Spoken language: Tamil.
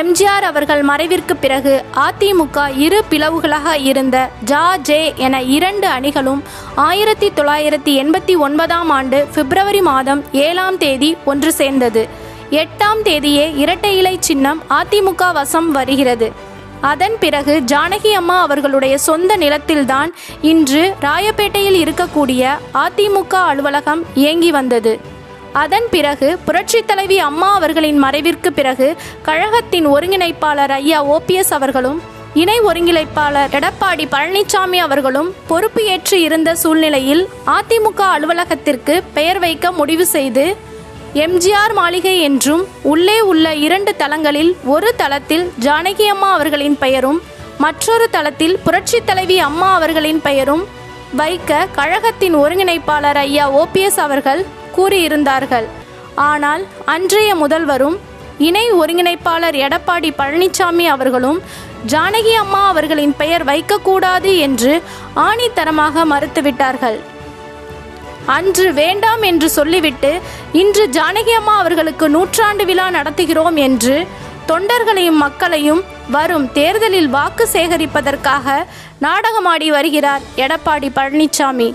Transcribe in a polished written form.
எம்ஜிஆர் அவர்கள் மறைவிற்கு பிறகு அதிமுக இரு பிளவுகளாக இருந்த ஜ.ஜே என 2 அணிகளும் 1989ஆம் ஆண்டு பிப்ரவரி மாதம் 7ஆம் தேதி ஒன்று சேர்ந்தது. 8ஆம் தேதியே இரட்டை இலை சின்னம் அதிமுக வசம் வருகிறது. அதன் பிறகு ஜானகி அம்மா அவர்களுடைய சொந்த நிலத்தில்தான் இன்று ராயப்பேட்டையில் இருக்கக்கூடிய அதிமுக அலுவலகம் இயங்கி வந்தது. அதன் பிறகு புரட்சித் தலைவி அம்மா அவர்களின் மறைவிற்கு பிறகு கழகத்தின் ஒருங்கிணைப்பாளர் ஐயா OPS அவர்களும் இணை ஒருங்கிணைப்பாளர் எடப்பாடி பழனிசாமி அவர்களும் பொறுப்பு ஏற்று இருந்த சூழ்நிலையில் அதிமுக அலுவலகத்திற்கு பெயர் வைக்க முடிவு செய்து எம்ஜிஆர் மாளிகை என்றும் உள்ளே உள்ள 2 தளங்களில் ஒரு தளத்தில் ஜானகி அம்மா அவர்களின் பெயரும் மற்றொரு தளத்தில் புரட்சித் தலைவி அம்மா அவர்களின் பெயரும் வைக்க கழகத்தின் ஒருங்கிணைப்பாளர் ஐயா OPS அவர்கள் கூறியிருந்தார்கள். ஆனால் அன்றைய முதல்வரும் இணை ஒருங்கிணைப்பாளர் எடப்பாடி பழனிசாமி அவர்களும் ஜானகி அம்மா அவர்களின் பெயர் வைக்கக்கூடாது என்று ஆணித்தரமாக மறுத்துவிட்டார்கள். அன்று வேண்டாம் என்று சொல்லிவிட்டு இன்று ஜானகி அம்மா அவர்களுக்கு 100ஆண்டு விழா நடத்துகிறோம் என்று தொண்டர்களையும் மக்களையும் வரும் தேர்தலில் வாக்கு சேகரிப்பதற்காக நாடகமாடி வருகிறார் எடப்பாடி பழனிசாமி.